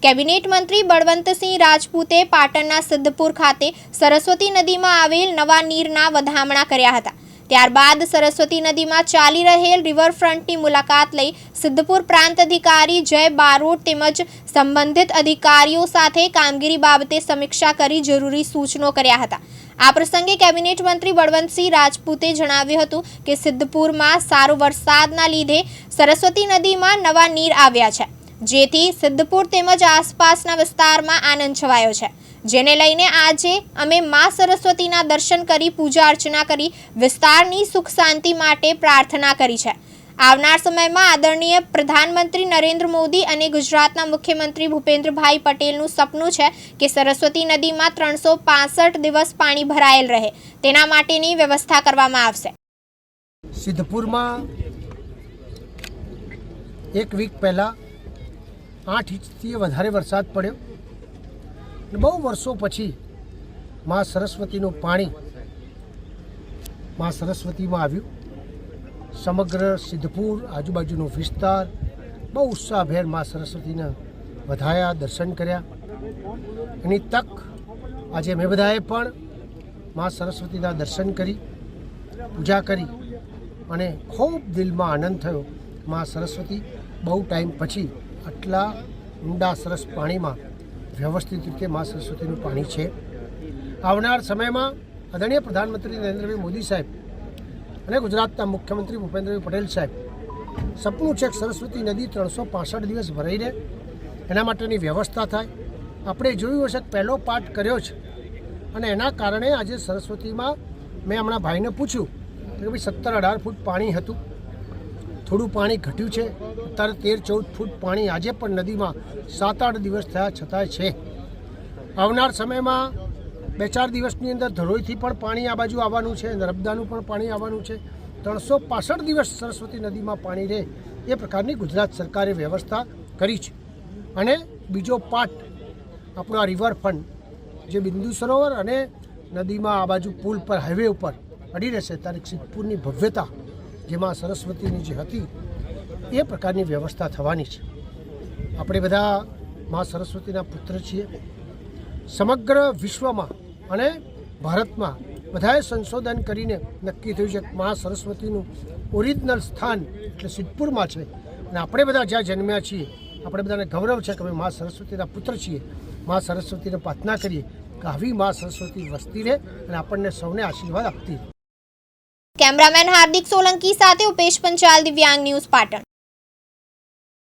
Cabinet મંત્રી બળવંતસિંહ રાજપૂતે પાટણના સિદ્ધપુર ખાતે સરસ્વતી નદીમાં આવેલ નવા નીરના વધામણા કર્યા હતા। ત્યારબાદ સરસ્વતી નદીમાં ચાલી રહેલ રિવરફ્રન્ટની મુલાકાત લઈ સિદ્ધપુર પ્રાંત અધિકારી જય બારોટ તેમજ સંબંધિત અધિકારીઓ સાથે કામગીરી બાબતે સમીક્ષા કરી જરૂરી સૂચનો કર્યા હતા। આ પ્રસંગે કેબિનેટ મંત્રી બળવંતસિંહ રાજપૂતે જણાવ્યું હતું કે સિદ્ધપુરમાં સારો વરસાદના લીધે સરસ્વતી નદીમાં નવા નીર આવ્યા છે, જેથી સિદ્ધપુર તેમજ આસપાસના વિસ્તારમાં આનંદ છવાયો છે, જેને લઈને આજે અમે માં સરસ્વતીના દર્શન કરી પૂજા અર્ચના કરી વિસ્તારની સુખ શાંતિ માટે પ્રાર્થના કરી છે। આવનાર સમયમાં આદરણીય પ્રધાનમંત્રી નરેન્દ્ર મોદી અને ગુજરાતના મુખ્યમંત્રી ભૂપેન્દ્રભાઈ પટેલનું સપનું છે કે સરસ્વતી નદીમાં 365 દિવસ પાણી ભરાયેલ રહે, તેના માટેની વ્યવસ્થા કરવામાં આવશે। સિદ્ધપુરમાં એક વીક પહેલાં 8 ઇંચથી વધારે વરસાદ પડ્યો। બહુ વર્ષો પછી માં સરસ્વતીનું પાણી માં સરસ્વતીમાં આવ્યું। સમગ્ર સિદ્ધપુર આજુબાજુનો વિસ્તાર બહુ ઉત્સાહભેર માં સરસ્વતીને વધાયા, દર્શન કર્યા। એની તક આજે અમે બધાએ પણ માં સરસ્વતીના દર્શન કરી, પૂજા કરી અને ખૂબ દિલમાં આનંદ થયો। માં સરસ્વતી બહુ ટાઈમ પછી આટલા ઊંડા સરસ પાણીમાં વ્યવસ્થિત રીતે માં સરસ્વતીનું પાણી છે। આવનાર સમયમાં આદરણીય પ્રધાનમંત્રી નરેન્દ્રભાઈ મોદી સાહેબ અને ગુજરાતના મુખ્યમંત્રી ભૂપેન્દ્રભાઈ પટેલ સાહેબ સપનું છે કે સરસ્વતી નદી 365 દિવસ ભરાઈ રહે, એના માટેની વ્યવસ્થા થાય। આપણે જોયું હશે કે પહેલો પાઠ કર્યો છે અને એના કારણે આજે સરસ્વતીમાં મેં હમણાં ભાઈને પૂછ્યું કે ભાઈ 17-18 ફૂટ પાણી હતું, થોડું પાણી ઘટ્યું છે, અત્યારે 13-14 ફૂટ પાણી આજે પણ નદીમાં 7-8 દિવસ થયા છતાંય છે। આવનાર સમયમાં 2-4 દિવસની અંદર ધરોઈથી પણ પાણી આ બાજુ આવવાનું છે, નર્મદાનું પણ પાણી આવવાનું છે। 365 દિવસ સરસ્વતી નદીમાં પાણી રહે એ પ્રકારની ગુજરાત સરકારે વ્યવસ્થા કરી છે। અને બીજો પાર્ટ આપણો આ રિવરફ્રન્ટ જે બિંદુ સરોવર અને નદીમાં આ બાજુ પુલ પર હાઈવે ઉપર પડી રહેશે, ત્યારે સિદ્ધપુરની ભવ્યતા જેમાં સરસ્વતીની જે હતી એ પ્રકારની વ્યવસ્થા થવાની છે। આપણે બધા માં સરસ્વતીના પુત્ર છીએ। સમગ્ર વિશ્વમાં અને ભારતમાં બધાએ સંશોધન કરીને નક્કી થયું છે કે માં સરસ્વતીનું ઓરિજિનલ સ્થાન એટલે સિદ્ધપુરમાં છે। અને આપણે બધા જ્યાં જન્મ્યા છીએ, આપણે બધાને ગૌરવ છે કે અમે માં સરસ્વતીના પુત્ર છીએ। માં સરસ્વતીને પ્રાર્થના કરીએ કે આવી માં સરસ્વતી વસતી રહે અને આપણને સૌને આશીર્વાદ આપતી રહે। કેમેરામેન હાર્દિક સોલંકી સાથે ઉપેશ પંચાલ, દિવ્યાંગ ન્યૂઝ, પાટણ।